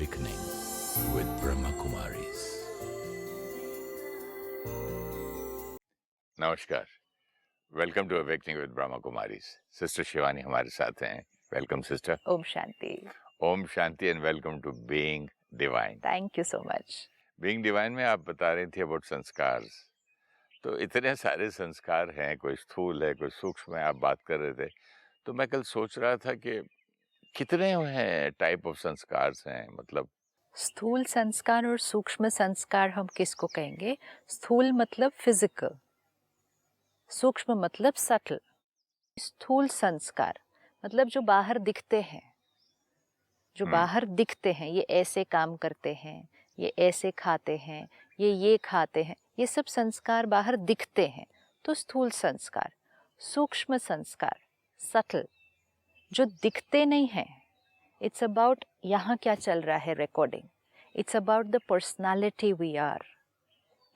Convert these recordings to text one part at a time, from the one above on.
Awakening with Brahma Kumaris. नमस्कार, welcome to awakening with Brahma Kumaris. Sister Shivani हमारे साथ हैं। Welcome sister. Om Shanti. Om Shanti and welcome to being divine. Thank you so much. Being divine में आप बता रही थी अबाउट संस्कार। तो इतने सारे संस्कार हैं, कोई स्थूल है, कोई सूक्ष्म है, आप बात कर रहे थे। तो मैं कल सोच रहा था कि कितने हैं टाइप ऑफ संस्कार हैं, मतलब स्थूल संस्कार और सूक्ष्म संस्कार हम किसको कहेंगे? स्थूल मतलब फिजिकल, सूक्ष्म मतलब सटल। स्थूल संस्कार मतलब जो बाहर दिखते हैं, ये ऐसे काम करते हैं, ये ऐसे खाते हैं, ये खाते हैं, ये सब संस्कार बाहर दिखते हैं, तो स्थूल संस्कार। सूक्ष्म संस्कार सटल, जो दिखते नहीं हैं। इट्स अबाउट यहाँ क्या चल रहा है recording, it's about the personality we are,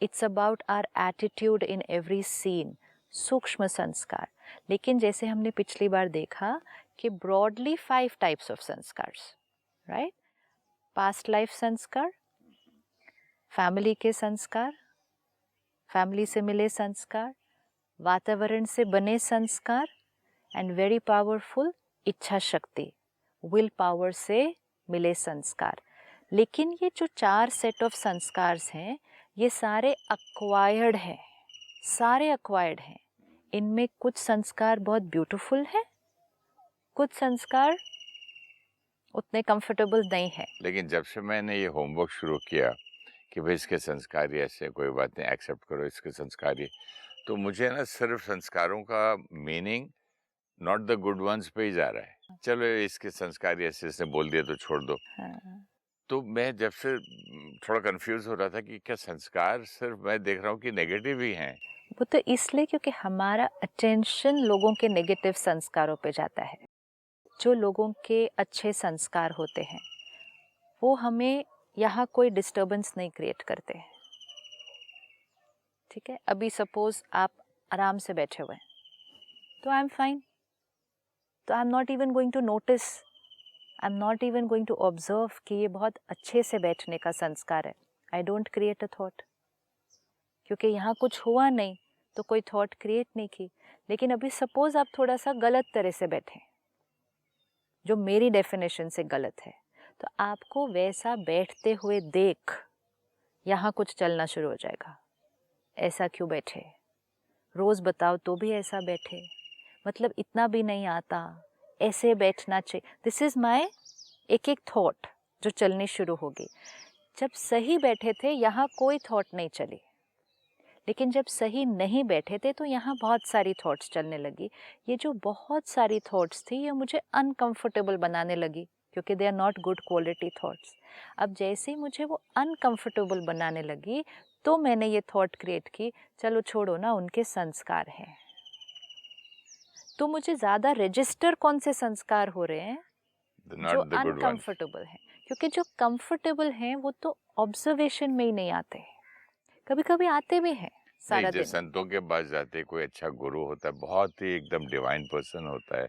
it's about our attitude in every scene. सूक्ष्म संस्कार। लेकिन जैसे हमने पिछली बार देखा कि broadly 5 types of sanskars, right? Past life sanskar, family के संस्कार, फैमिली से मिले संस्कार, वातावरण से बने संस्कार, एंड वेरी पावरफुल इच्छा शक्ति, विल पावर से मिले संस्कार। लेकिन ये जो 4 सेट ऑफ संस्कार्स हैं, ये सारे अक्वायर्ड हैं, इनमें कुछ संस्कार बहुत ब्यूटीफुल हैं, कुछ संस्कार उतने कंफर्टेबल नहीं है। लेकिन जब से मैंने ये होमवर्क शुरू किया कि भाई इसके संस्कार ही ऐसे, कोई बात नहीं, एक्सेप्ट करो इसके संस्कार ही, तो मुझे ना सिर्फ संस्कारों का meaning not the good ones पे ही जा रहा है। चलो इसके संस्कार ऐसे इसने बोल दिया तो छोड़ दो। तो मैं जब से थोड़ा कंफ्यूज हो रहा था कि क्या संस्कार सिर्फ मैं देख रहा हूँ कि नेगेटिव ही हैं। वो तो इसलिए क्योंकि हमारा अटेंशन लोगों के नेगेटिव संस्कारों पे जाता है। जो लोगों के अच्छे संस्कार होते हैं वो हमें यहाँ कोई डिस्टर्बेंस नहीं क्रिएट करते हैं, ठीक है? अभी सपोज आप आराम से बैठे हुए हैं, तो आई एम फाइन, तो I am not even going to notice, I am not even going to observe कि ये बहुत अच्छे से बैठने का संस्कार है। I don't create a thought, क्योंकि यहाँ कुछ हुआ नहीं तो कोई थॉट क्रिएट नहीं की। लेकिन अभी सपोज आप थोड़ा सा गलत तरह से बैठे, जो मेरी डेफिनेशन से गलत है, तो आपको वैसा बैठते हुए देख यहाँ कुछ चलना शुरू हो जाएगा। ऐसा क्यों बैठे, रोज़ बताओ तो भी ऐसा बैठे, मतलब इतना भी नहीं आता, ऐसे बैठना चाहिए। दिस इज़ माई एक थॉट जो चलनी शुरू होगी। जब सही बैठे थे यहाँ कोई थॉट नहीं चली, लेकिन जब सही नहीं बैठे थे तो यहाँ बहुत सारी थॉट्स चलने लगी। ये जो बहुत सारी थॉट्स थी ये मुझे अनकंफर्टेबल बनाने लगी, क्योंकि they are not good quality thoughts. अब जैसे ही मुझे वो अनकंफर्टेबल बनाने लगी तो मैंने ये थॉट क्रिएट की, चलो छोड़ो ना, उनके संस्कार हैं। तो मुझे ज़्यादा रजिस्टर कौन से संस्कार हो रहे हैं? जो अनकंफर्टेबल हैं, क्योंकि जो कंफर्टेबल हैं वो तो ऑब्जर्वेशन में ही नहीं आते, कभी कभी आते भी हैं सारा दिन। संतों के पास जाते, कोई अच्छा गुरु होता है, बहुत ही एकदम डिवाइन पर्सन होता है,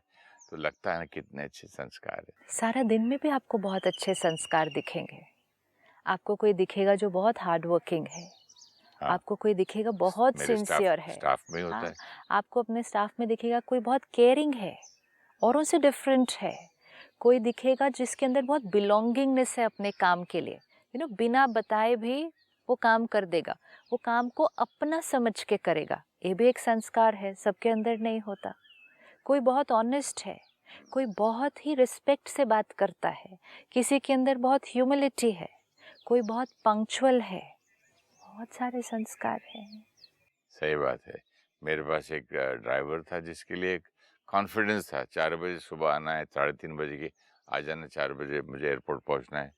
तो लगता है ना कितने अच्छे संस्कार है। सारा दिन में भी आपको बहुत अच्छे संस्कार दिखेंगे। आपको कोई दिखेगा जो बहुत हार्ड वर्किंग है, हाँ। आपको कोई दिखेगा बहुत सिंसियर है, स्टाफ में होता है। आपको अपने स्टाफ में दिखेगा कोई बहुत केयरिंग है, औरों से डिफरेंट है। कोई दिखेगा जिसके अंदर बहुत बिलोंगिंगनेस है अपने काम के लिए, बिना बताए भी वो काम कर देगा, वो काम को अपना समझ के करेगा। ये भी एक संस्कार है, सबके अंदर नहीं होता। कोई बहुत ऑनेस्ट है, कोई बहुत ही रिस्पेक्ट से बात करता है, किसी के अंदर बहुत ह्यूमिलिटी है, कोई बहुत पंक्चुअल है। बहुत सारे संस्कार हैं। सही बात है। मेरे पास एक ड्राइवर था जिसके लिए एक कॉन्फिडेंस था, 4 बजे सुबह आना है, 3:30 बजे की आ जाना, 4 बजे मुझे एयरपोर्ट पहुंचना है,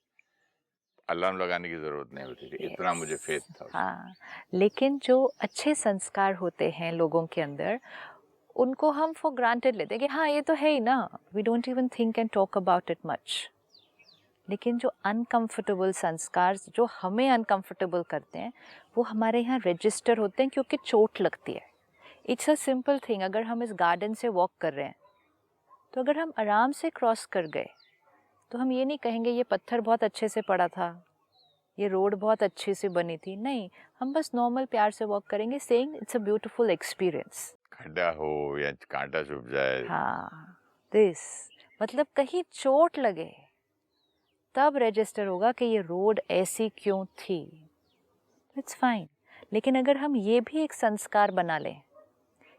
अलार्म लगाने की जरूरत नहीं होती थी। इतना मुझे फेथ था। हाँ, लेकिन जो अच्छे संस्कार होते हैं लोगों के अंदर, उनको हम फॉर ग्रांटेड लेते हैं कि हाँ ये तो है ही ना, we don't even think and talk about it much. लेकिन जो अनकंफर्टेबल संस्कार जो हमें अनकंफर्टेबल करते हैं वो हमारे यहाँ रजिस्टर होते हैं, क्योंकि चोट लगती है। It's a simple thing. अगर हम इस गार्डन से वॉक कर रहे हैं तो अगर हम आराम से क्रॉस कर गए तो हम ये नहीं कहेंगे ये पत्थर बहुत अच्छे से पड़ा था, ये रोड बहुत अच्छी से बनी थी, नहीं, हम बस नॉर्मल प्यार से वॉक करेंगे, saying it's a beautiful experience. खड्डा हो या कांटा चुभ जाए, हाँ, दिस मतलब कहीं चोट लगे तब रजिस्टर होगा कि ये रोड ऐसी क्यों थी, इट्स फाइन। लेकिन अगर हम ये भी एक संस्कार बना लें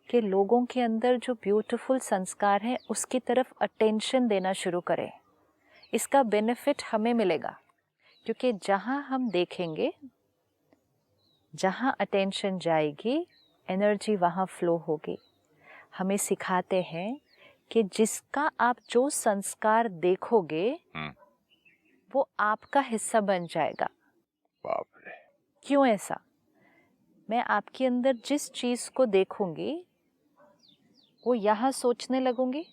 कि लोगों के अंदर जो ब्यूटीफुल संस्कार है उसकी तरफ अटेंशन देना शुरू करें, इसका बेनिफिट हमें मिलेगा। क्योंकि जहाँ हम देखेंगे, जहाँ अटेंशन जाएगी, एनर्जी वहाँ फ्लो होगी। हमें सिखाते हैं कि जिसका आप जो संस्कार देखोगे वो आपका हिस्सा बन जाएगा। बाप रे। क्यों ऐसा? मैं आपके अंदर जिस चीज़ को देखूंगी वो यहाँ सोचने लगूंगी,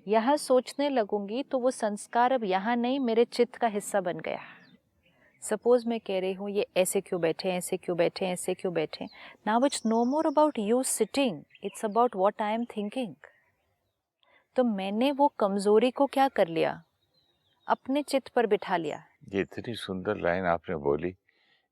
यहाँ सोचने लगूंगी तो वो संस्कार अब यहाँ नहीं, मेरे चित्त का हिस्सा बन गया। सपोज मैं कह रही हूँ ये ऐसे क्यों बैठे, ऐसे क्यों बैठे, ऐसे क्यों बैठे, now it's no more about you sitting, it's about what I am thinking. तो मैंने वो कमजोरी को क्या कर लिया, अपने चित्त पर बिठा लिया। ये इतनी सुंदर लाइन आपने बोली,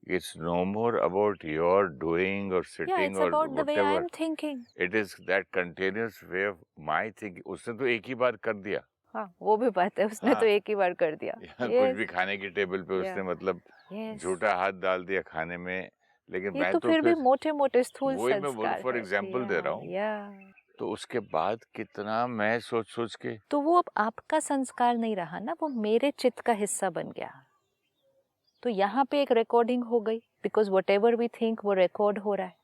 it's no more about your doing और Yeah, सिटिंग it's और about the way I whatever, am thinking. It is that continuous way of my thinking. उसने तो एक ही बार कर दिया। हाँ, वो भी बात है, उसने हाँ। तो एक ही बार कर दिया। कुछ भी खाने की टेबल पे उसने Yeah. मतलब Yes. झूठा हाथ डाल दिया खाने में। लेकिन ये मैं तो तो फिर भी फिर मोटे मोटे स्थूल वही मैं बोल संस्कार फॉर है। एग्जांपल दे रहा हूँ। या तो उसके बाद कितना मैं सोच सोच के, तो वो अब आपका संस्कार नहीं रहा ना, वो मेरे चित्त का हिस्सा बन गया। तो यहाँ पे एक रिकॉर्डिंग हो गई, because whatever we think वो रिकॉर्ड हो रहा है।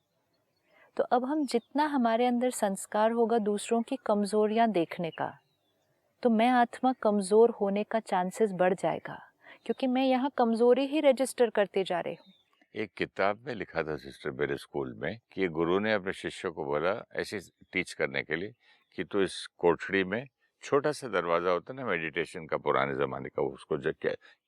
तो अब हम जितना हमारे अंदर संस्कार होगा दूसरों की कमजोरियां देखने का, तो मैं आत्मा कमजोर होने का चांसेस बढ़ जाएगा, क्योंकि मैं यहाँ कमजोरी ही रजिस्टर करते जा रही हूँ। एक किताब में लिखा था सिस्टर मेरे स्कूल में कि एक गुरु ने अपने शिष्य को बोला ऐसे टीच करने के लिए कि तू इस कोठड़ी में छोटा सा दरवाजा होता है ना मेडिटेशन का, पुराने जमाने का, उसको जो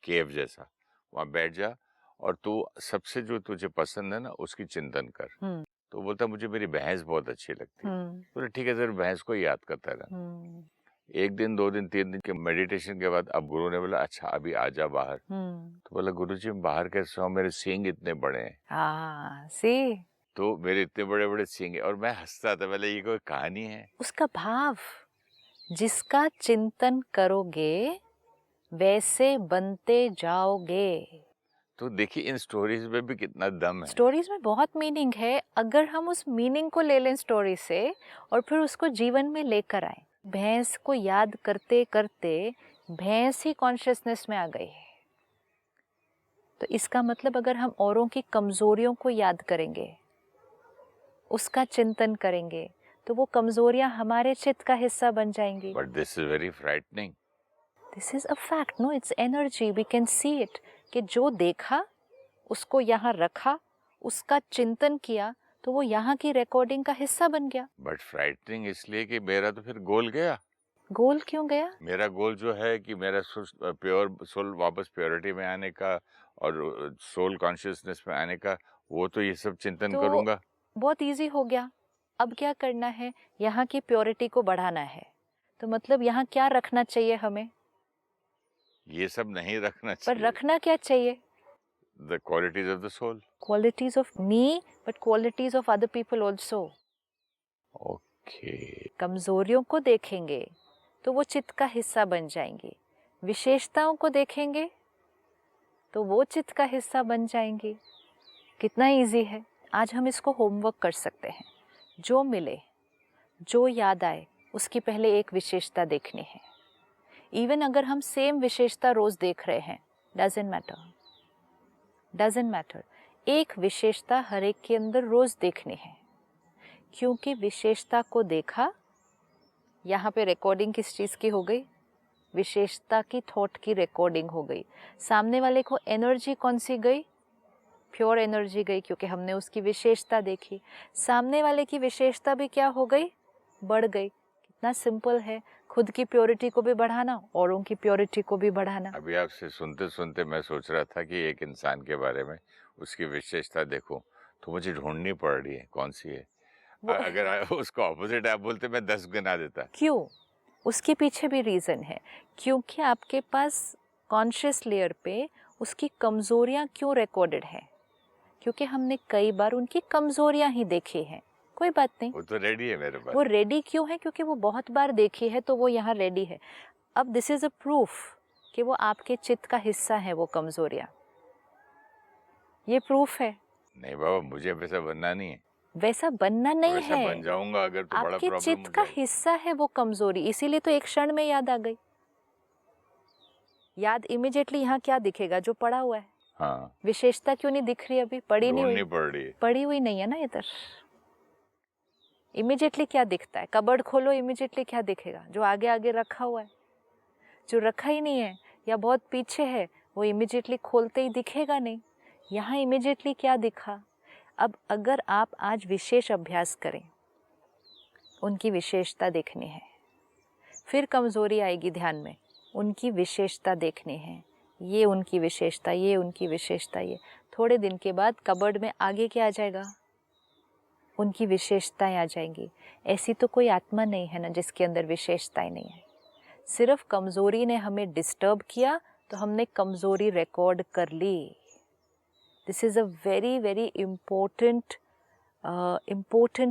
केव जैसा, वहाँ बैठ जा और तू सबसे जो तुझे पसंद है ना उसकी चिंतन कर। तो बोलता मुझे मेरी भैंस बहुत अच्छी लगती है। बोले ठीक है सर, भैंस को याद करता रहा। एक दिन, 2 दिन, 3 दिन के मेडिटेशन के बाद अब गुरु ने बोला अच्छा अभी आजा बाहर। तो बोला गुरुजी मैं बाहर कैसे आऊं, मेरे सींग इतने बड़े हैं। सी तो मेरे इतने बड़े बड़े सींग है। और मैं हंसता था, बोले ये कोई कहानी है? उसका भाव, जिसका चिंतन करोगे वैसे बनते जाओगे। तो देखिए इन स्टोरीज में भी कितना दम है। स्टोरीज में बहुत मीनिंग है, अगर हम उस मीनिंग को ले लें स्टोरी से और फिर उसको जीवन में लेकर आए। भैंस को याद करते करते भैंस ही कॉन्शियसनेस में आ गई है। तो इसका मतलब अगर हम औरों की कमजोरियों को याद करेंगे, उसका चिंतन करेंगे, तो वो कमजोरियां हमारे चित्त का हिस्सा बन जाएंगी। But this is very frightening. This is a fact, no, it's energy, we can see it. कि जो देखा उसको यहाँ रखा, उसका चिंतन किया, तो वो यहाँ की रिकॉर्डिंग का हिस्सा बन गया। बट फ्राइटनिंग इसलिए कि मेरा तो फिर गोल गया। गोल क्यों गया? मेरा गोल जो है कि मेरा प्योर सोल वापस प्योरिटी में आने का और सोल कॉन्शियसनेस में आने का, वो तो ये सब चिंतन तो करूंगा। बहुत इजी हो गया। अब क्या करना है, यहाँ की प्योरिटी को बढ़ाना है। तो मतलब यहाँ क्या रखना चाहिए हमें? ये सब नहीं रखना पर चाहिए। रखना क्या चाहिए? The qualities of the soul. Qualities of me, but qualities of other people also. Okay. कमजोरियों को देखेंगे तो वो चित्त का हिस्सा बन जाएंगी, विशेषताओं को देखेंगे तो वो चित्त का हिस्सा बन जाएंगी। कितना इजी है। आज हम इसको होमवर्क कर सकते हैं। जो मिले, जो याद आए, उसकी पहले एक विशेषता देखनी है। इवन अगर हम सेम विशेषता रोज देख रहे हैं, डजंट मैटर, एक विशेषता हर एक के अंदर रोज देखनी है। क्योंकि विशेषता को देखा, यहाँ पे रिकॉर्डिंग किस चीज़ की हो गई? विशेषता की थॉट की रिकॉर्डिंग हो गई। सामने वाले को एनर्जी कौन सी गई? प्योर एनर्जी गई, क्योंकि हमने उसकी विशेषता देखी। सामने वाले की विशेषता भी क्या हो गई? बढ़ गई। कितना सिंपल है, खुद की प्योरिटी को भी बढ़ाना, औरों की प्योरिटी को भी बढ़ाना। अभी आपसे सुनते सुनते मैं सोच रहा था कि एक इंसान के बारे में उसकी विशेषता देखूं तो मुझे ढूंढनी पड़ रही है कौन सी है। अगर उसको ऑपोजिट आप बोलते मैं 10 गिना देता। क्यों? उसके पीछे भी रीज़न है, क्योंकि आपके पास कॉन्शियस लेयर पे उसकी कमज़ोरियाँ क्यों रिकॉर्डेड हैं, क्योंकि हमने कई बार उनकी कमज़ोरियाँ ही देखी हैं। कोई बात नहीं, वो तो रेडी है मेरे पास। वो रेडी क्यों है, क्योंकि वो बहुत बार देखी है तो वो यहाँ रेडी है। अब दिस इज़ अ प्रूफ कि वो आपके चित्त का हिस्सा है, वो कमज़ोरियाँ, ये प्रूफ है। नहीं बाबा, मुझे वैसा बनना नहीं है। वैसा बनना नहीं वैसा है, बन जाऊंगा अगर तो बड़ा आपके प्रॉब्लम चित्त हो का जाएगा। हिस्सा है वो कमज़ोरी, इसीलिए तो एक क्षण में याद आ गई। याद इमीडिएटली यहाँ क्या दिखेगा, जो पड़ा हुआ है। हाँ, विशेषता क्यों नहीं दिख रही, अभी पड़ी नहीं ढूंढनी हुई, पड़ रही है। पड़ी हुई नहीं है ना इधर। इमीडिएटली क्या दिखता है, कबर्ड खोलो, इमीडिएटली क्या दिखेगा, जो आगे आगे रखा हुआ है। जो रखा ही नहीं है या बहुत पीछे है, वो इमीडिएटली खोलते ही दिखेगा नहीं। यहाँ इमीडिएटली क्या दिखा। अब अगर आप आज विशेष अभ्यास करें, उनकी विशेषता देखनी है, फिर कमज़ोरी आएगी ध्यान में, उनकी विशेषता देखनी है, ये उनकी विशेषता, ये उनकी विशेषता, ये थोड़े दिन के बाद कबर्ड में आगे क्या आ जाएगा, उनकी विशेषताएं आ जाएंगी। ऐसी तो कोई आत्मा नहीं है ना जिसके अंदर विशेषताएं नहीं है। सिर्फ कमज़ोरी ने हमें डिस्टर्ब किया तो हमने कमज़ोरी रिकॉर्ड कर ली। This is a very very important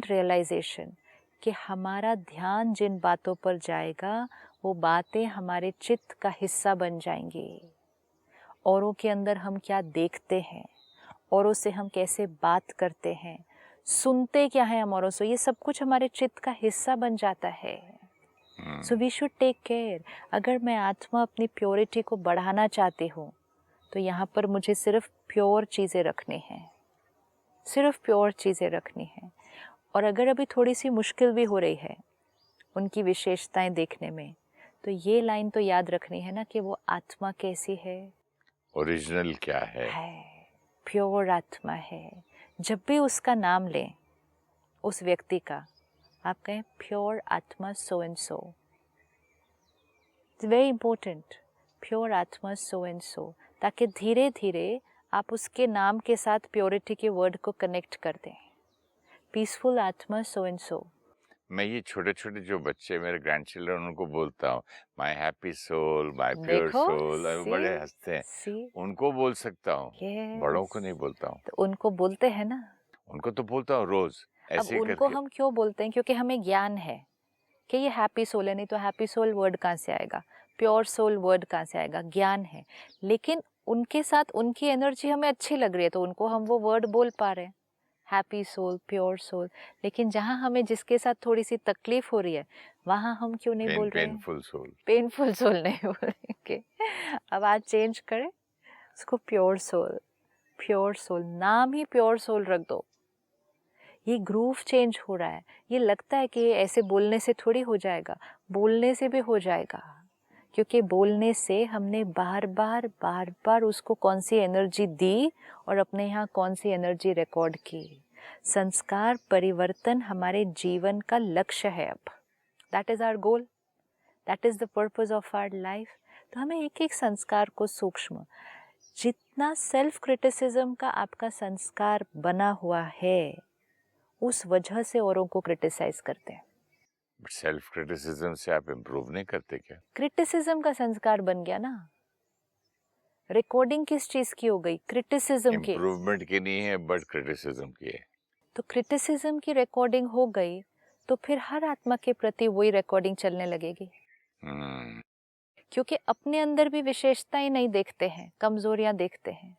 realisation कि हमारा ध्यान जिन बातों पर जाएगा वो बातें हमारे चित्त का हिस्सा बन जाएंगी। औरों के अंदर हम क्या देखते हैं, औरों से हम कैसे बात करते हैं, सुनते क्या है हम औरों से, ये सब कुछ हमारे चित्त का हिस्सा बन जाता है। So we should take care. अगर मैं आत्मा अपनी प्योरिटी को बढ़ाना चाहती हूँ तो यहाँ पर मुझे सिर्फ प्योर चीज़ें रखनी हैं, सिर्फ प्योर चीज़ें रखनी हैं। और अगर अभी थोड़ी सी मुश्किल भी हो रही है उनकी विशेषताएं देखने में, तो ये लाइन तो याद रखनी है ना कि वो आत्मा कैसी है, ओरिजिनल क्या है, प्योर आत्मा है। जब भी उसका नाम लें उस व्यक्ति का, आप कहें प्योर आत्मा so and so. It's very important, pure आत्मा सो एंड सो, ताकि धीरे धीरे आप उसके नाम के साथ प्योरिटी के वर्ड को कनेक्ट कर दें। पीसफुल आत्मा सो एंड सो। मैं ये छोटे छोटे जो बच्चे मेरे ग्रैंड चिल्ड्रन उनको बोलता हूँ, my happy soul, my pure देखो, सोल, बड़े हंसते हैं। उनको बोल सकता हूँ, बड़ों को नहीं बोलता हूँ। तो उनको बोलते हैं ना, उनको तो बोलता हूँ रोज अब ऐसे ही उनको करके। हम क्यों बोलते हैं, क्योंकि हमें ज्ञान है कि ये हैप्पी सोल है, नहीं तो हैप्पी सोल वर्ड कहाँ से आएगा, प्योर सोल वर्ड कहाँ से आएगा, ज्ञान है। लेकिन उनके साथ उनकी एनर्जी हमें अच्छी लग रही है तो उनको हम वो वर्ड बोल पा रहे हैं, हैप्पी सोल, प्योर सोल। लेकिन जहाँ हमें जिसके साथ थोड़ी सी तकलीफ हो रही है वहाँ हम क्यों नहीं बोल रहे हैं, पेनफुल सोल, पेनफुल सोल नहीं बोल रहे। okay? अब आज चेंज करें उसको, प्योर सोल, प्योर सोल, नाम ही प्योर सोल रख दो। ये ग्रूव चेंज हो रहा है, ये लगता है कि ऐसे बोलने से थोड़ी हो जाएगा, बोलने से भी हो जाएगा, क्योंकि बोलने से हमने बार बार उसको कौन सी एनर्जी दी और अपने यहाँ कौन सी एनर्जी रिकॉर्ड की। संस्कार परिवर्तन हमारे जीवन का लक्ष्य है। अब that is our goal, that is the purpose of our life. तो हमें एक एक संस्कार को सूक्ष्म, जितना सेल्फ क्रिटिसिज्म का आपका संस्कार बना हुआ है उस वजह से औरों को क्रिटिसाइज करते हैं। बट सेल्फ क्रिटिसिज्म से आप इम्प्रूव नहीं करते क्या? क्रिटिसिज्म का संस्कार बन गया ना। रिकॉर्डिंग किस चीज की हो गई, क्रिटिसिज्म की। इम्प्रूवमेंट की नहीं है बट क्रिटिसिज्म की है। तो क्रिटिसिज्म की रिकॉर्डिंग हो गई तो फिर हर आत्मा के प्रति वही रिकॉर्डिंग चलने लगेगी। क्योंकि अपने अंदर भी विशेषताएं नहीं देखते हैं, कमजोरियां देखते हैं।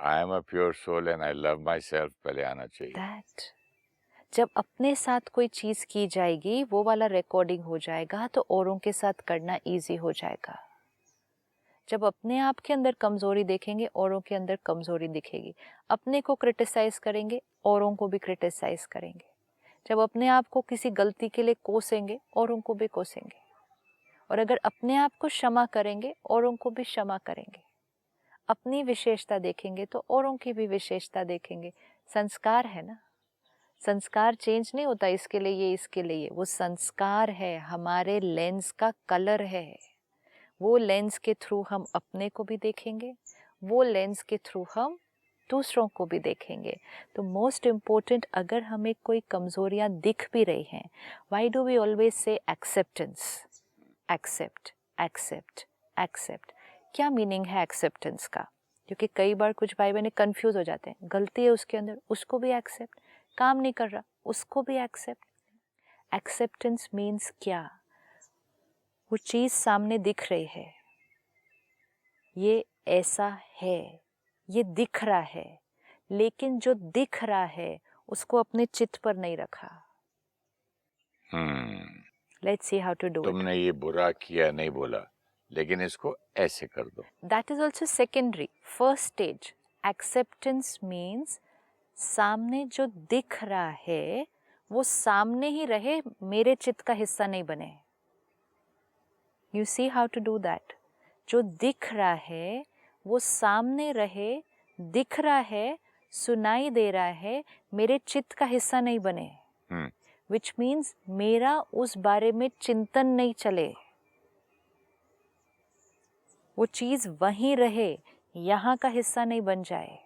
I am a pure soul and I love myself पहले आना चाहिए। दैट जब अपने साथ कोई चीज की जाएगी वो वाला रिकॉर्डिंग हो जाएगा तो औरों के साथ करना इजी हो जाएगा। जब अपने आप के अंदर कमजोरी देखेंगे औरों के अंदर कमजोरी दिखेगी। अपने को क्रिटिसाइज करेंगे औरों को भी क्रिटिसाइज करेंगे। जब अपने आप को किसी गलती के लिए कोसेंगे औरों को भी कोसेंगे। और अगर अपने आप को क्षमा करेंगे औरों को भी क्षमा करेंगे। अपनी विशेषता देखेंगे तो औरों की भी विशेषता देखेंगे। संस्कार है ना, संस्कार चेंज नहीं होता इसके लिए ये इसके लिए, वो संस्कार है, हमारे लेंस का कलर है। वो लेंस के थ्रू हम अपने को भी देखेंगे, वो लेंस के थ्रू हम दूसरों को भी देखेंगे। तो मोस्ट इम्पोर्टेंट, अगर हमें कोई कमज़ोरियाँ दिख भी रही हैं, why do we always say acceptance, accept accept accept. क्या मीनिंग है एक्सेप्टेंस का? क्योंकि कई बार कुछ भाई बहन कंफ्यूज हो जाते हैं, गलती है उसके अंदर, उसको भी एक्सेप्ट, काम नहीं कर रहा उसको भी एक्सेप्ट। एक्सेप्टेंस मीन्स क्या? वो चीज़ सामने दिख रही है, ये ऐसा है, ये दिख रहा है, लेकिन जो दिख रहा है उसको अपने चित्त पर नहीं रखा। Let's see how to do it. तुमने ये बुरा किया नहीं बोला, लेकिन इसको ऐसे कर दो। That is also secondary. First stage acceptance means सामने जो दिख रहा है वो सामने ही रहे, मेरे चित्त का हिस्सा नहीं बने। You see how to do that. जो दिख रहा है वो सामने रहे, दिख रहा है, सुनाई दे रहा है, मेरे चित्त का हिस्सा नहीं बने। विच मीन्स मेरा उस बारे में चिंतन नहीं चले, वो चीज वहीं रहे, यहाँ का हिस्सा नहीं बन जाए।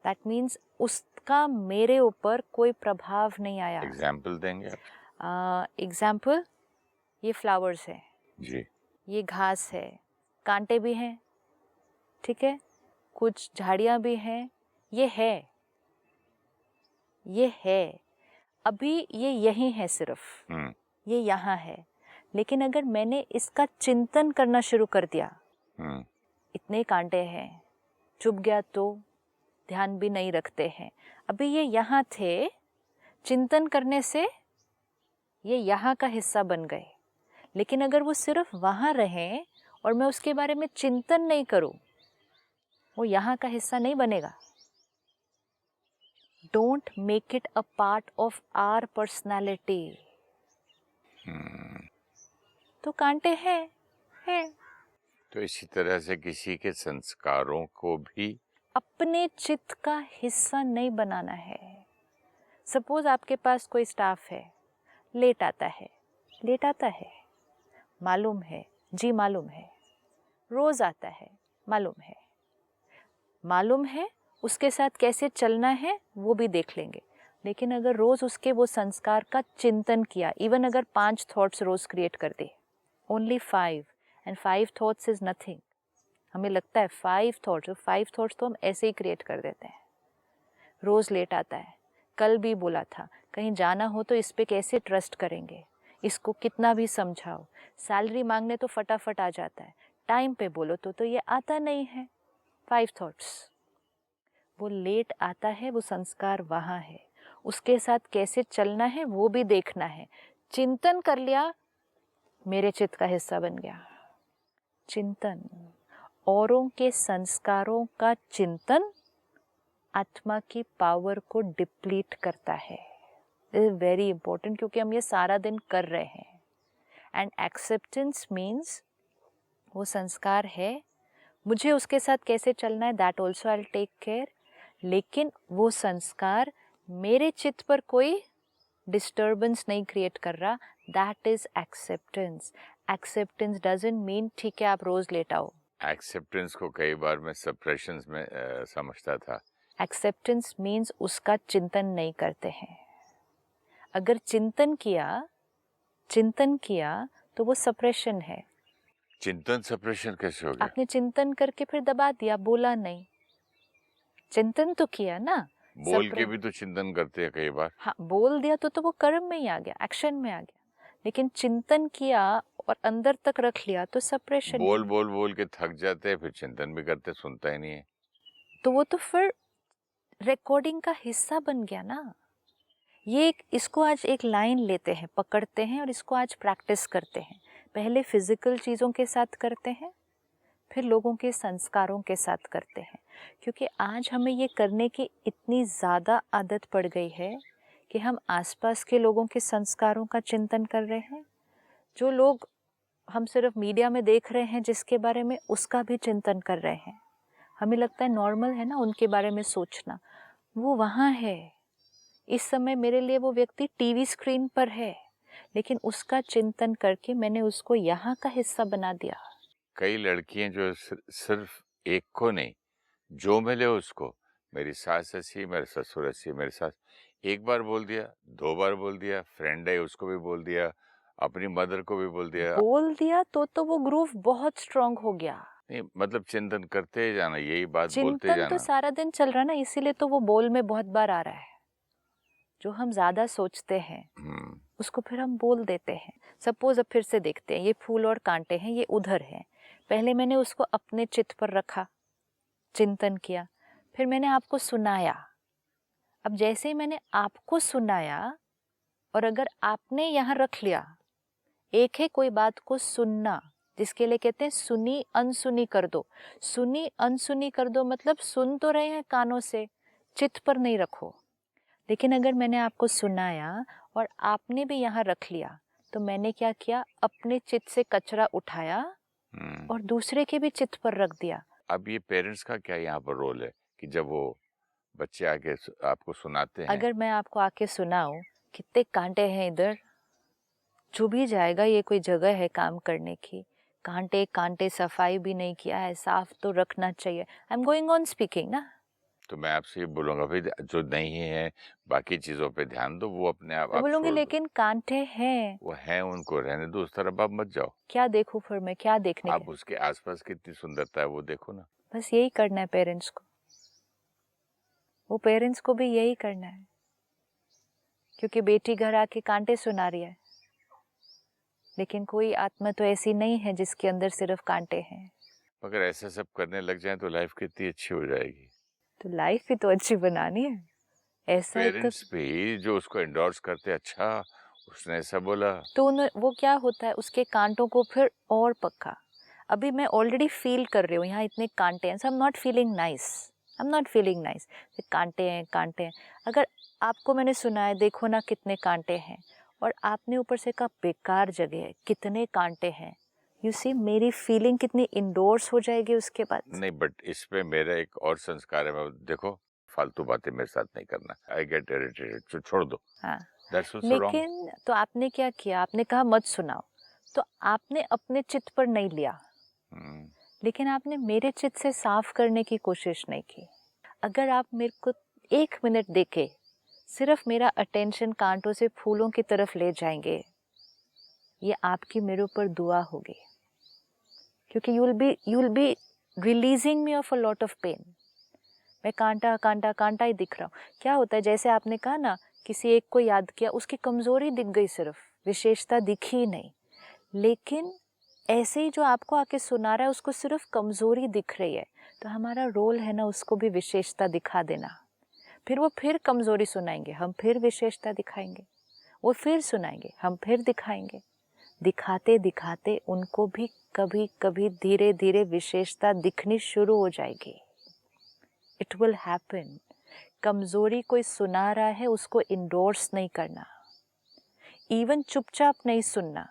दैट मीन्स उसका मेरे ऊपर कोई प्रभाव नहीं आया। एग्जाम्पल देंगे आप? एग्जाम्पल, ये फ्लावर्स है जी, ये घास है, कांटे भी हैं, ठीक है, कुछ झाड़ियाँ भी हैं, ये है, ये है, अभी ये यही है, सिर्फ ये यहाँ है। लेकिन अगर मैंने इसका चिंतन करना शुरू कर दिया, इतने कांटे हैं, चुभ गया तो ध्यान भी नहीं रखते हैं, अभी ये यहाँ थे, चिंतन करने से ये यहाँ का हिस्सा बन गए। लेकिन अगर वो सिर्फ वहाँ रहें और मैं उसके बारे में चिंतन नहीं करूँ, वो यहाँ का हिस्सा नहीं बनेगा। Don't make it a part of our personality. तो कांटे हैं। तो इसी तरह से किसी के संस्कारों को भी अपने चित्त का हिस्सा नहीं बनाना है। सपोज आपके पास कोई स्टाफ है, लेट आता है, मालूम है जी, मालूम है, रोज आता है, मालूम है, उसके साथ कैसे चलना है वो भी देख लेंगे। लेकिन अगर रोज उसके वो संस्कार का चिंतन किया, इवन अगर 5 थॉट्स रोज क्रिएट कर दे, only 5, and 5 thoughts is nothing. हमें लगता है 5 थॉट्स तो हम ऐसे ही क्रिएट कर देते हैं। रोज लेट आता है, कल भी बोला था कहीं जाना हो तो इस पे कैसे ट्रस्ट करेंगे, इसको कितना भी समझाओ, सैलरी मांगने तो फटाफट आ जाता है, टाइम पे बोलो तो ये आता नहीं है। 5 थॉट्स, वो लेट आता है, वो संस्कार वहाँ है, उसके साथ कैसे चलना है वो भी देखना है। चिंतन कर लिया, मेरे चित्त का हिस्सा बन गया। चिंतन, औरों के संस्कारों का चिंतन आत्मा की पावर को डिप्लीट करता है। दिस इज वेरी इंपॉर्टेंट, क्योंकि हम ये सारा दिन कर रहे हैं। एंड एक्सेप्टेंस मीन्स वो संस्कार है, मुझे उसके साथ कैसे चलना है, that also I will take care, लेकिन वो संस्कार मेरे चित्त पर कोई डिस्टर्बेंस नहीं क्रिएट कर रहा। That is acceptance. Acceptance doesn't mean ठीक है आप रोज लेट आओ। एक्सेप्टेंस को कई बार मैं सप्रेशन में समझता था। एक्सेप्टेंस मीन्स उसका चिंतन नहीं करते हैं। अगर चिंतन किया तो वो सप्रेशन है। चिंतन सप्रेशन कैसे हो गया? आपने चिंतन करके फिर दबा दिया, बोला नहीं, चिंतन तो किया ना। बोल के भी तो चिंतन करते हैं कई बार। हाँ, बोल दिया तो वो कर्म में ही आ गया, एक्शन में आ गया। लेकिन चिंतन किया और अंदर तक रख लिया तो सप्रेशन। बोल के थक जाते हैं, फिर चिंतन भी करते, सुनता ही नहीं है। तो वो तो फिर रिकॉर्डिंग का हिस्सा बन गया ना। ये इसको आज एक लाइन लेते हैं, पकड़ते हैं और इसको आज प्रैक्टिस करते हैं। पहले फिजिकल चीज़ों के साथ करते हैं, फिर लोगों के संस्कारों के साथ करते हैं। क्योंकि आज हमें ये करने की इतनी ज़्यादा आदत पड़ गई है कि हम आसपास के लोगों के संस्कारों का चिंतन कर रहे हैं, जो लोग हम सिर्फ मीडिया में देख रहे हैं जिसके बारे में, उसका भी चिंतन कर रहे हैं। हमें लगता है नॉर्मल है ना उनके बारे में सोचना, वो वहाँ है। इस समय मेरे लिए वो व्यक्ति टीवी स्क्रीन पर है, लेकिन उसका चिंतन करके मैंने उसको यहाँ का हिस्सा बना दिया। कई लड़कियां जो सिर्फ एक को नहीं, जो मिले उसको, मेरी सास ऐसी, मेरे ससुर ऐसी, मेरी सास, एक बार बोल दिया, 2 बार बोल दिया, फ्रेंड है उसको भी बोल दिया, अपनी मदर को भी बोल दिया। बोल दिया तो वो ग्रूव बहुत स्ट्रांग हो गया। नहीं मतलब चिंतन करते जाना, यही बात बोलते चिंतन तो जाना। सारा दिन चल रहा है ना, इसीलिए तो वो बोल में बहुत बार आ रहा है। जो हम ज्यादा सोचते हैं उसको फिर हम बोल देते हैं। सपोज अब फिर से देखते हैं, ये फूल और कांटे हैं, ये उधर हैं। पहले मैंने उसको अपने चित्त पर रखा, चिंतन किया, फिर मैंने आपको सुनाया। अब जैसे ही मैंने आपको सुनाया और अगर आपने यहाँ रख लिया, एक है कोई बात को सुनना, जिसके लिए कहते हैं सुनी अनसुनी कर दो। सुनी अनसुनी कर दो मतलब सुन तो रहे हैं कानों से, चित्त पर नहीं रखो। लेकिन अगर मैंने आपको सुनाया और आपने भी यहाँ रख लिया, तो मैंने क्या किया, अपने चित्त से कचरा उठाया और दूसरे के भी चित्त पर रख दिया। अब ये पेरेंट्स का क्या यहाँ पर रोल है कि जब वो बच्चे आके आपको सुनाते हैं? अगर मैं आपको आके सुनाऊं कितने कांटे हैं इधर, जो भी जाएगा, ये कोई जगह है काम करने की, कांटे कांटे, सफाई भी नहीं किया है, साफ तो रखना चाहिए। I am going on speaking ना। तो मैं आपसे ये बोलूंगा भाई, जो नहीं है बाकी चीजों पे ध्यान दो, वो अपने आप मैं आप बोलूंगी छोड़ दो। लेकिन कांटे हैं, वो है, उनको रहने दो, उस तरफ आप मत जाओ। क्या देखूं फिर मैं, क्या देखने आप के? उसके आसपास कितनी सुंदरता है वो देखो ना। बस यही करना है पेरेंट्स को, वो पेरेंट्स को भी यही करना है। क्योंकि बेटी घर आके कांटे सुना रही है, लेकिन कोई आत्मा तो ऐसी नहीं है जिसके अंदर सिर्फ कांटे हैं। अगर ऐसा सब करने लग जाए तो लाइफ कितनी अच्छी हो जाएगी। तो लाइफ भी तो अच्छी बनानी है। ऐसा एक पेरेंट्स भी जो उसको एंडोर्स करते, अच्छा उसने ऐसा बोला, तो वो क्या होता है, उसके कांटों को फिर और पक्का। अभी मैं ऑलरेडी फील कर रही हूँ यहाँ इतने कांटे हैं, so I am not feeling nice, I am not feeling nice. कांटे हैं कांटे हैं। अगर आपको मैंने सुना है, देखो ना कितने कांटे हैं, और आपने ऊपर से कहा बेकार जगह है, कितने कांटे हैं, यू सी मेरी फीलिंग कितनी इंडोर्स हो जाएगी उसके बाद। नहीं बट इस पे मेरा एक और संस्कार है, मैं देखो फालतू बातें मेरे साथ नहीं करना, आई गेट इरिटेटेड, छोड़ दो। हाँ, दैट्स आल्सो रॉन्ग। लेकिन तो आपने क्या किया, आपने कहा मत सुनाओ, तो आपने अपने चित्त पर नहीं लिया, लेकिन आपने मेरे चित्त से साफ करने की कोशिश नहीं की। अगर आप मेरे को 1 मिनट देके सिर्फ मेरा अटेंशन कांटों से फूलों की तरफ ले जाएंगे, ये आपकी मेरे ऊपर दुआ होगी, क्योंकि you will be releasing me of a lot of pain. मैं कांटा कांटा कांटा ही दिख रहा हूँ। क्या होता है, जैसे आपने कहा ना, किसी एक को याद किया, उसकी कमजोरी दिख गई, सिर्फ विशेषता दिखी ही नहीं। लेकिन ऐसे ही जो आपको आके सुना रहा है उसको सिर्फ कमजोरी दिख रही है, तो हमारा रोल है ना उसको भी विशेषता दिखा देना। फिर वो फिर कमजोरी सुनाएंगे, हम फिर विशेषता दिखाएंगे, वो फिर सुनाएंगे, हम फिर दिखाएंगे। दिखाते दिखाते उनको भी कभी कभी धीरे धीरे विशेषता दिखनी शुरू हो जाएगी। It will happen. कमजोरी कोई सुना रहा है उसको इंडोर्स नहीं करना, इवन चुपचाप नहीं सुनना।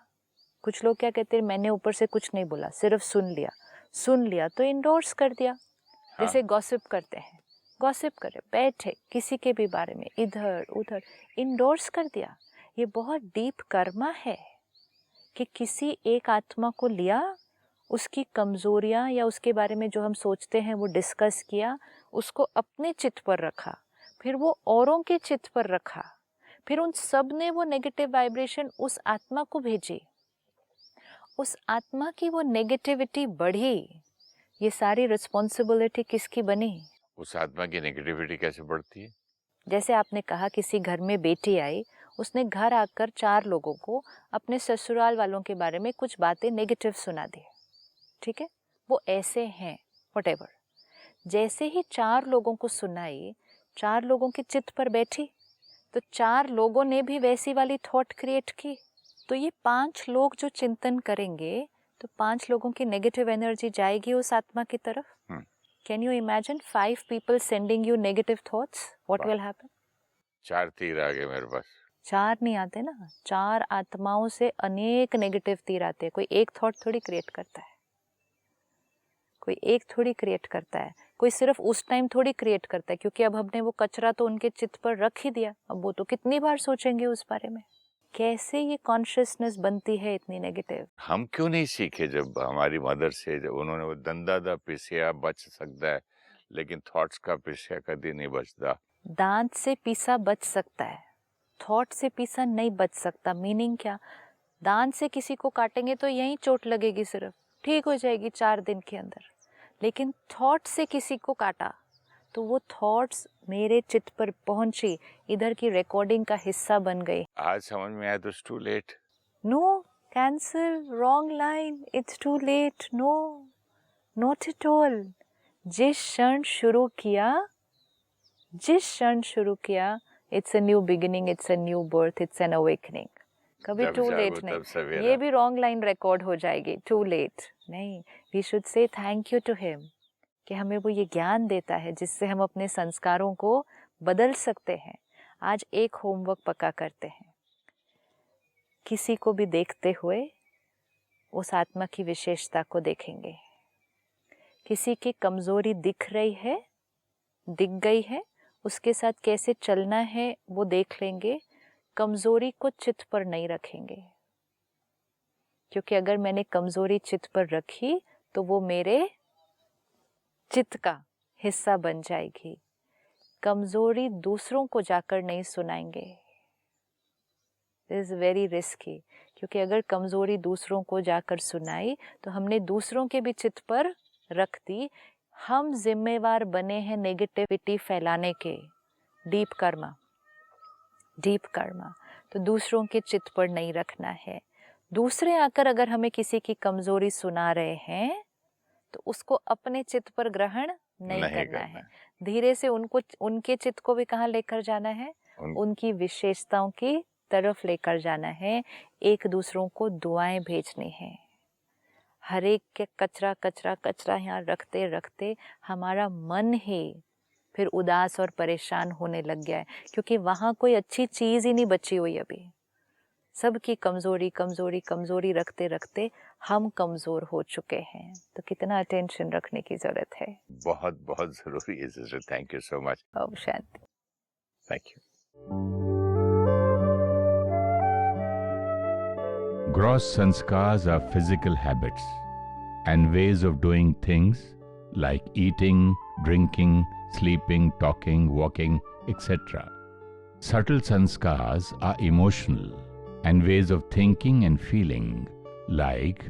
कुछ लोग क्या कहते हैं, मैंने ऊपर से कुछ नहीं बोला, सिर्फ सुन लिया तो इंडोर्स कर दिया। जैसे गॉसिप करते हैं, गॉसिप करे, बैठे किसी के भी बारे में इधर उधर, इंडोर्स कर दिया। ये बहुत डीप कर्मा है कि किसी एक आत्मा को लिया, उसकी कमजोरियां या उसके बारे में जो हम सोचते हैं वो डिस्कस किया, उसको अपने चित्त पर रखा, फिर वो औरों के चित्त पर रखा, फिर उन सब ने वो नेगेटिव वाइब्रेशन उस आत्मा को भेजी, उस आत्मा की वो नेगेटिविटी बढ़ी। ये सारी रिस्पॉन्सिबिलिटी किसकी बनी? उस आत्मा की नेगेटिविटी कैसे बढ़ती है? जैसे आपने कहा किसी घर में बेटी आई, उसने घर आकर 4 लोगों को अपने ससुराल वालों के बारे में कुछ बातें नेगेटिव सुना दी, ठीक है, वो ऐसे हैं व्हाटएवर। जैसे ही 4 लोगों को सुनाई, 4 लोगों के चित्त पर बैठी, तो 4 लोगों ने भी वैसी वाली थॉट क्रिएट की। तो ये 5 लोग जो चिंतन करेंगे, तो 5 लोगों की नेगेटिव एनर्जी जाएगी उस आत्मा की तरफ। Can you imagine 5 people sending you negative thoughts? What will happen? 4 तीर आ गए मेरे पास। 4 नहीं आते ना, 4 आत्माओं से अनेक नेगेटिव तीर आते हैं। कोई एक थॉट थोड़ी क्रिएट करता है, कोई एक थोड़ी क्रिएट करता है, कोई सिर्फ उस टाइम थोड़ी क्रिएट करता है, क्योंकि अब हमने वो कचरा तो उनके चित्त पर रख ही दिया, अब वो तो कितनी बार सोचेंगे उस बारे में। कैसे ये कॉन्शियसनेस बनती है इतनी नेगेटिव? हम क्यों नहीं सीखे जब हमारी मदर से, जब उन्होंने वो दंदा दा पिसिया बच सकता है, लेकिन थॉट्स का पिस्सा कभी नहीं बचता। दांत से पीसा बच सकता है, थॉट से पीसा नहीं बच सकता। मीनिंग क्या? दांत से किसी को काटेंगे तो यहीं चोट लगेगी, सिर्फ ठीक हो जाएगी 4 दिन के अंदर। लेकिन थॉट से किसी को काटा तो वो थॉट्स मेरे चित्त पर पहुंची, इधर की रिकॉर्डिंग का हिस्सा बन गई। आज समझ में आया तो it's too late. No, cancel, wrong line, it's too late. No, not at all. जिस क्षण शुरू किया, it's a new beginning, it's a new birth, it's an awakening. कभी टू लेट नहीं। ये भी रॉन्ग लाइन रिकॉर्ड हो जाएगी, टू लेट नहीं। We should say thank you to him कि हमें वो ये ज्ञान देता है जिससे हम अपने संस्कारों को बदल सकते हैं। आज एक होमवर्क पक्का करते हैं। किसी को भी देखते हुए उस आत्मा की विशेषता को देखेंगे। किसी की कमजोरी दिख गई है, उसके साथ कैसे चलना है वो देख लेंगे। कमजोरी को चित्त पर नहीं रखेंगे, क्योंकि अगर मैंने कमजोरी चित्त पर रखी तो वो मेरे चित्त का हिस्सा बन जाएगी। कमजोरी दूसरों को जाकर नहीं सुनाएंगे। दिस इज वेरी रिस्की, क्योंकि अगर कमजोरी दूसरों को जाकर सुनाई तो हमने दूसरों के भी चित्त पर रख दी। हम जिम्मेवार बने हैं नेगेटिविटी फैलाने के। डीप कर्मा तो दूसरों के चित्त पर नहीं रखना है। दूसरे आकर अगर हमें किसी की कमजोरी सुना रहे हैं तो उसको अपने चित्त पर ग्रहण नहीं करना है। धीरे से उनके चित्त को भी कहाँ लेकर जाना है? उनकी विशेषताओं की तरफ लेकर जाना है। एक दूसरों को दुआएं भेजनी है। हर एक के कचरा यहाँ रखते रखते हमारा मन ही फिर उदास और परेशान होने लग गया है, क्योंकि वहाँ कोई अच्छी चीज़ ही नहीं बची हुई अभी। सबकी कमजोरी रखते रखते हम कमजोर हो चुके हैं। तो कितना अटेंशन रखने की जरूरत है। बहुत बहुत जरूरी है sister. Thank you so much. Om Shanti. Thank you. Gross sanskars are physical habits and ways of doing things like eating, drinking, sleeping, talking, walking, etc. Subtle sanskars are emotional and ways of thinking and feeling like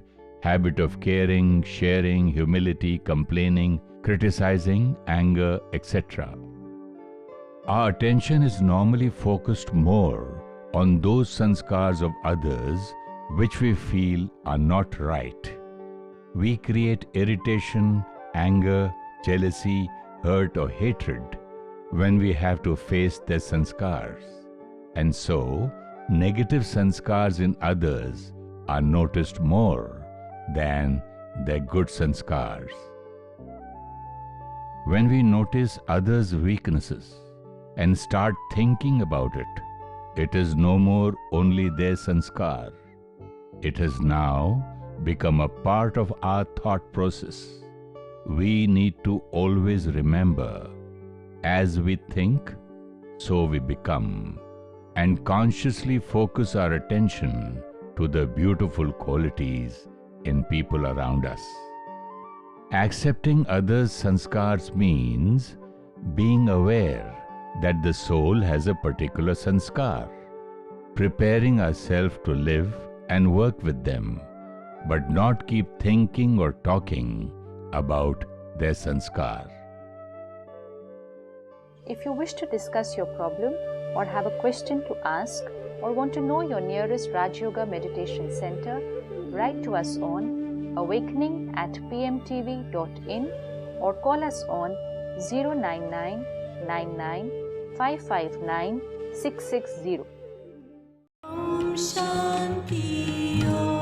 habit of caring, sharing, humility, complaining, criticizing, anger, etc. Our attention is normally focused more on those sanskars of others which we feel are not right. We create irritation, anger, jealousy, hurt or hatred when we have to face their sanskars. And so, negative sanskars in others are noticed more than their good sanskars. When we notice others' weaknesses and start thinking about it, it is no more only their sanskar. It has now become a part of our thought process. We need to always remember, as we think, so we become, and consciously focus our attention to the beautiful qualities in people around us. Accepting others' sanskars means being aware that the soul has a particular sanskar, preparing ourselves to live and work with them, but not keep thinking or talking about their sanskar. If you wish to discuss your problem or have a question to ask or want to know your nearest Raj Yoga Meditation Center, write to us on awakening@pmtv.in or call us on 099 99 559 660. Om Shanti Om.